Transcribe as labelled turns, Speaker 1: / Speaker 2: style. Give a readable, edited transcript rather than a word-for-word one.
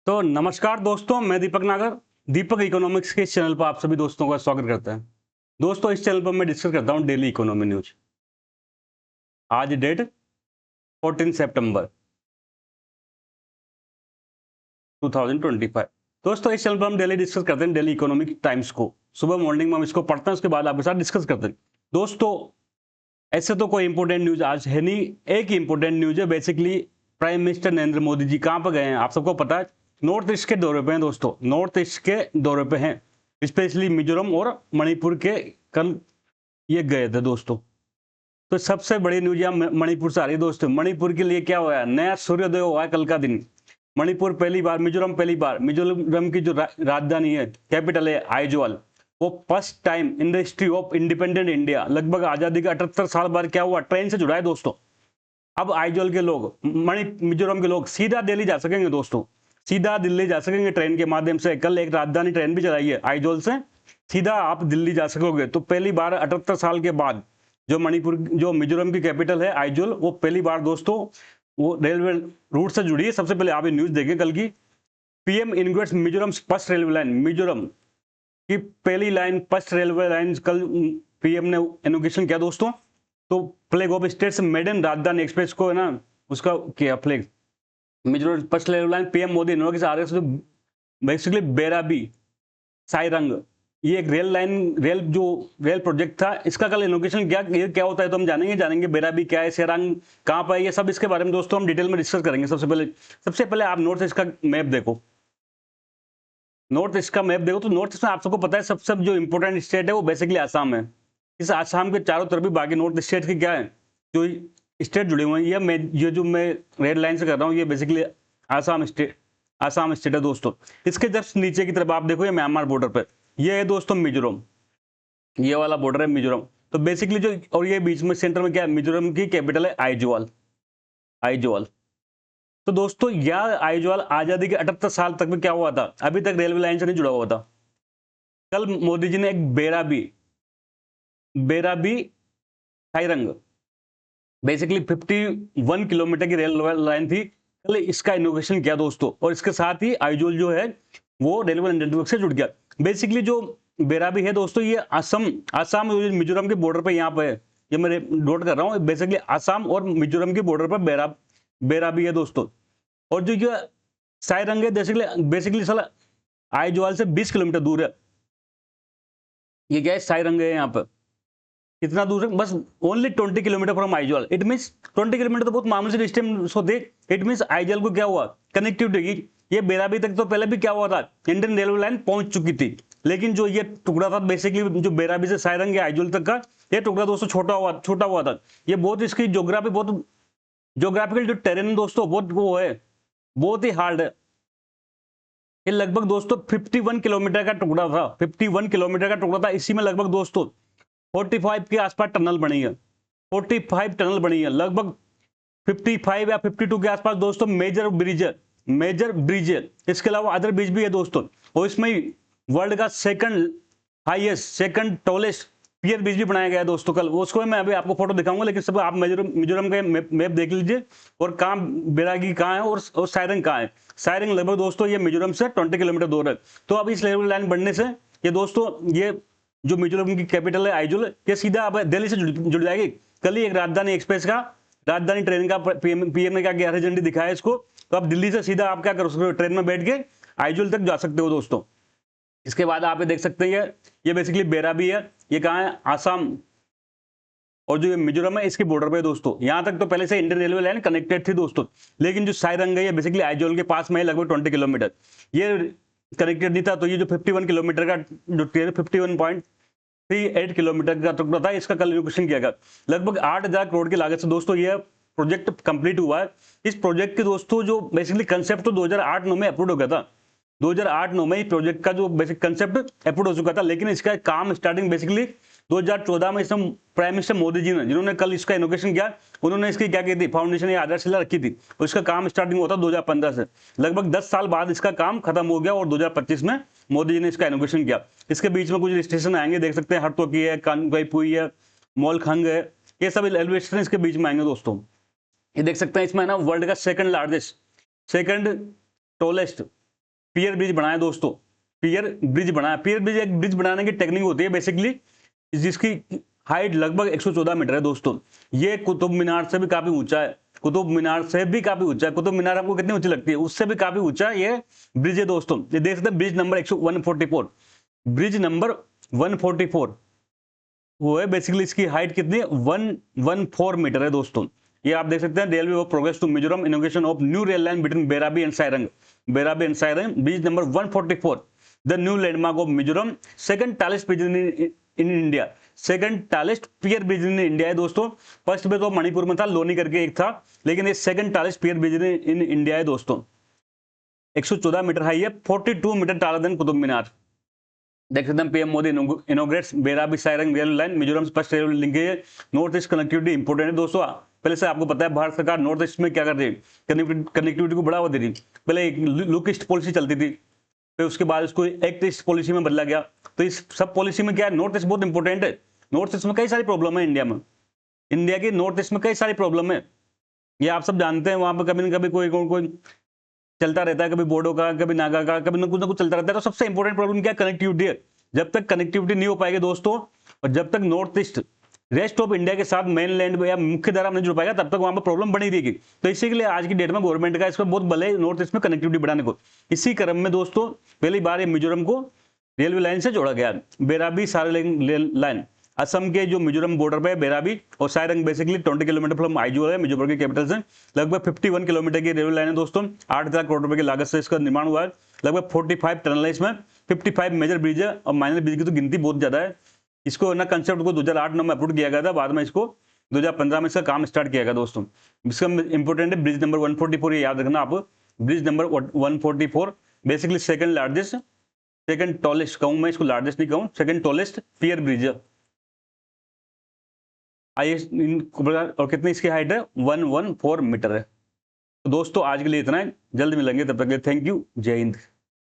Speaker 1: तो नमस्कार दोस्तों, मैं दीपक नागर। दीपक इकोनॉमिक्स के इस चैनल पर आप सभी दोस्तों का स्वागत करता है। दोस्तों, इस चैनल पर मैं डिस्कस करता हूं डेली इकोनॉमी न्यूज। आज डेट 14 सितंबर 2025। दोस्तों, इस चैनल पर हम डेली डिस्कस करते हैं डेली इकोनॉमिक टाइम्स को। सुबह मॉर्निंग में हम इसको पढ़ते हैं, उसके बाद आपके साथ डिस्कस करते हैं। दोस्तों, ऐसे तो कोई इंपोर्टेंट न्यूज आज है नहीं। एक ही इंपोर्टेंट न्यूज है। Basically prime minister Narendra Modi ji कहां पर गए हैं आप सबको पता है। नॉर्थ ईस्ट के दौरे पे हैं दोस्तों, नॉर्थ ईस्ट के दौरे पे हैं, स्पेशली मिजोरम और मणिपुर के। कल ये गए थे दोस्तों। तो सबसे बड़ी न्यूज यहाँ मणिपुर से आ रही है दोस्तों। मणिपुर के लिए क्या हुआ है, नया सूर्योदय हुआ है कल का दिन। मणिपुर पहली बार, मिजोरम पहली बार, मिजोरम की जो राजधानी है, कैपिटल है आइजोल, वो first time in the history of independent India, लगभग आजादी के 78 साल बाद क्या हुआ, ट्रेन से जुड़ा है दोस्तों। अब आइजोल के लोग, मिजोरम के लोग सीधा दिल्ली जा सकेंगे दोस्तों, सीधा दिल्ली जा सकेंगे ट्रेन के माध्यम से। कल एक राजधानी ट्रेन भी चलाई है आइजोल से, सीधा आप दिल्ली जा सकोगे। तो पहली बार 78 साल के बाद जो मिजोरम की कैपिटल है आइजोल, वो पहली बार दोस्तों वो रेलवे रूट से जुड़ी है। सबसे पहले आप ये न्यूज देखें कल की। PM inaugurates Mizoram first railway line. Mizoram की पहली लाइन, फर्स्ट रेलवे लाइन कल पीएम ने इनॉग्रेशन किया दोस्तों। तो flag off states maiden Rajdhani express को है ना, उसका किया flag. Mizoram first railway line PM Modi inaugurate आ रहे हैं। बेसिकली बेराबी साइरंग, ये एक रेल प्रोजेक्ट था, इसका कल इनोग्रेशन किया। ये क्या होता है तो हम जानेंगे बेराबी क्या है, सेरांग कहां पर है, ये सब इसके बारे में दोस्तों हम डिटेल में डिस्कस करेंगे। सबसे पहले आप नॉर्थ ईस्ट का मैप देखो। नॉर्थ ईस्ट का मैप देखो तो नॉर्थ ईस्ट में आप सबको पता है सबसे जो इंपॉर्टेंट स्टेट है वो बेसिकली आसाम है। इस आसाम के चारों तरफ भी बाकी नॉर्थ स्टेट के क्या है, जो स्टेट जुड़े हुए हैं। ये जो मैं रेड लाइन से कर रहा हूँ, ये बेसिकली आसाम स्टेट है दोस्तों। इसके जस्ट नीचे की तरफ आप देखो, ये म्यांमार बॉर्डर पर, ये है दोस्तों मिजोरम, ये वाला बॉर्डर है मिजोरम। तो बेसिकली जो, और ये बीच में सेंटर में क्या है, मिजोरम की कैपिटल है आइजोल। तो दोस्तों यह आइजोल आजादी के 78 साल तक में क्या हुआ था, अभी तक रेलवे लाइन से नहीं जुड़ा हुआ था। कल मोदी जी ने एक बेराबी साइरंग, बेसिकली 51 किलोमीटर की रेलवे लाइन थी, कल इसका इनोग्रेशन किया दोस्तों। और इसके साथ ही आइजोल जो है वो रेलवे नेटवर्क से जुड़ गया। बेसिकली जो बेराबी है दोस्तों, ये आसाम मिजोरम के बॉर्डर पे यहाँ पे है, ये मैं नोट कर रहा हूँ। बेसिकली आसाम और मिजोरम के बॉर्डर पर बेराबी है दोस्तों। और जो ये साइरंग है बेसिकली साला आइजोल से 20 किलोमीटर दूर है। ये क्या है, साइरंग है यहाँ पर। कितना दूर है, बस only 20 kilometre from Aizawl. It mean 20 kilometre तो बहुत मामूली से डिस्टेंस होते। इट मीन आइजोल को क्या हुआ, कनेक्टिविटी। ये बेराबी तक तो पहले भी क्या हुआ था, इंडियन रेलवे लाइन पहुंच चुकी थी। लेकिन जो ये टुकड़ा था बेसिकली, जो बेराबी से साइरंग या आइजोल तक का, ये टुकड़ा दोस्तों छोटा हुआ था। ये बहुत, इसकी जोग्राफिकल जो टेरेन दोस्तों बहुत वो है, बहुत ही हार्ड है। ये लगभग दोस्तों 51 किलोमीटर का टुकड़ा था, 51 किलोमीटर का टुकड़ा था। इसी में लगभग दोस्तों 45 के आसपास टनल बनी है, 45 टनल बनी है लगभग। 55 या 52 के आसपास दोस्तों मेजर ब्रिज है। इसके अलावा अदर ब्रिज भी है दोस्तों। और इसमें वर्ल्ड का सेकंड टॉलेस्ट पियर ब्रिज भी बनाया गया है दोस्तों कल। उसको मैं अभी आपको फोटो दिखाऊंगा, लेकिन सब आप मिजोरम का मैप देख लीजिए। और कहाँ बेरागी कहाँ है और साइरंग कहाँ है। साइरंग लगभग दोस्तों ये मिजोरम से 20 किलोमीटर दूर है। तो अब इस रेलवे लाइन बनने से ये दोस्तों, ये जो मिजोरम की कैपिटल है आइजोल, ये सीधा अब दिल्ली से जुड़ जाएगी। कल ही एक राजधानी ट्रेन का पीएम ने क्या किया, हरी झंडी दिखाया इसको। तो अब दिल्ली से सीधा आप क्या कर सकते हो, ट्रेन में बैठ के आइजोल तक जा सकते हो दोस्तों। इसके बाद आप ये देख सकते हैं, ये बेसिकली बेराबी है। ये कहाँ है, आसाम। और जो ये मिजोरम है इसके बॉर्डर पे दोस्तों। यहां तक तो पहले से इंडियन रेलवे लाइन कनेक्टेड थी दोस्तों, लेकिन जो साइरंग है ये बेसिकली आइजोल के पास में है, लगभग 20 किलोमीटर ये कनेक्टेड नहीं था। तो ये जो 51 किलोमीटर का जो 51.38 किलोमीटर का टुकड़ा था, इसका कल इनॉग्रेशन किया गया। लगभग 8,000 करोड़ की लागत से दोस्तों ये प्रोजेक्ट कंप्लीट हुआ है। इस प्रोजेक्ट के दोस्तों जो बेसिकली कंसेप्ट तो 2008-9 में अप्रूव हो गया था। 2008-9 में इस प्रोजेक्ट का जो बेसिक कंसेप्ट अप्रूव हो चुका था, लेकिन इसका काम स्टार्टिंग बेसिकली 2014 में इसमें प्राइम मिनिस्टर मोदी जी ने, जिन्होंने कल इसका इनोग्रेशन किया, उन्होंने इसकी क्या की थी, फाउंडेशन या आधारशिला रखी थी। और इसका काम स्टार्टिंग होता 2015 से। लगभग 10 साल बाद इसका काम खत्म हो गया और 2025 में मोदी जी ने इसका इनोग्रेशन किया। इसके बीच में कुछ स्टेशन आएंगे, देख सकते हैं, हरतोकी है, कानगईपुई है, मोलखंग है, ये सब रेलवे स्टेशन इसके बीच में आएंगे दोस्तों। ये देख सकते हैं, इसमें ना वर्ल्ड का सेकंड टॉलेस्ट पियर ब्रिज बनाया दोस्तों, पियर ब्रिज बनाया। पियर ब्रिज एक ब्रिज बनाने की टेक्निक होती है बेसिकली, जिसकी हाइट लगभग 114 मीटर है दोस्तों। ये कुतुब मीनार से भी काफी ऊंचा है, कुतुब मीनार से भी काफी ऊंचा है। कुतुब मीनार आपको कितनी ऊंची लगती है, उससे भी काफी ऊंचा ये ब्रिज है दोस्तों। ये देख सकते हैं ब्रिज नंबर 144, ब्रिज नंबर 144 वो है। बेसिकली इसकी हाइट कितनी है, 114 मीटर है दोस्तों। ये आप देख सकते हैं, railway of progress to Mizoram, inauguration of new rail line between Bairabi and Sairang, Bairabi and Sairang, bridge number 144, the new landmark of Mizoram, second tallest bridge in India, second tallest pier bridge in India है दोस्तों। फर्स्ट में तो मणिपुर में था, लोनी करके एक था, लेकिन ये second tallest pier bridge in India है दोस्तों। 114 मीटर हाई है, 42 metre taller than Qutub Minar. देख सकते हैं PM Modi inaugurates Bairabi Sairang rail line, Mizoram first rail linkage, north east connectivity important है दोस्तों। पहले से आपको पता है भारत सरकार नॉर्थ ईस्ट में क्या कर रही है, कनेक्टिविटी को बढ़ावा दे रही। पहले एक लुक ईस्ट पॉलिसी चलती थी, फिर उसके बाद उसको एक्ट ईस्ट पॉलिसी में बदला गया। तो इस सब पॉलिसी में क्या है, नॉर्थ ईस्ट बहुत इंपॉर्टेंट है। नॉर्थ ईस्ट में कई सारी प्रॉब्लम है इंडिया में, इंडिया की नॉर्थ ईस्ट में कई सारी प्रॉब्लम है, ये आप सब जानते हैं। वहां पर कभी ना कभी कोई चलता रहता है, कभी बोडो का, कभी नागा का, कभी ना कुछ चलता रहता है। तो सबसे इंपॉर्टेंट प्रॉब्लम क्या है, कनेक्टिविटी है। जब तक कनेक्टिविटी नहीं हो पाएगी दोस्तों, और जब तक north east rest of India के साथ मेनलैंड या मुख्य धारा नहीं जुड़ पाएगा, तब तक वहां पर प्रॉब्लम बनी रहेगी। तो इसी के लिए आज की डेट में गवर्नमेंट का इस पर बहुत बल है, नॉर्थ ईस्ट में कनेक्टिविटी बढ़ाने को। इसी क्रम में दोस्तों पहली बार ये मिजोरम को रेलवे लाइन से जोड़ा गया। बेराबी सायरंग लाइन असम के जो मिजोरम बॉर्डर पे है बेराबी, और Sairang basically 20 kilometre from Aizawl है, मिजोरम की कैपिटल से। लगभग 51 किलोमीटर की रेलवे लाइन है दोस्तों। 8,000 करोड़ रुपए की लागत से इसका निर्माण हुआ है। लगभग 45 टनल है इसमें, 55 मेजर ब्रिज है, और माइनर ब्रिज की तो गिनती बहुत ज्यादा है। इसको ना कंसेप्ट को 2008 में अप्रूव किया गया था, बाद में इसको 2015 में इसका काम स्टार्ट किया गया दोस्तों। इसका इंपोर्टेंट है ब्रिज नंबर 144, ये याद रखना आप, bridge number 144 basically second largest, second tallest कहूं मैं इसको, लार्जेस्ट नहीं कहूं, सेकंड टॉलेस्ट पियर ब्रिज है। और कितनी इसकी हाइट है, 114 मीटर है। तो दोस्तों आज के लिए इतना है, जल्द मिलेंगे, तब तक के लिए थैंक यू, जय हिंद।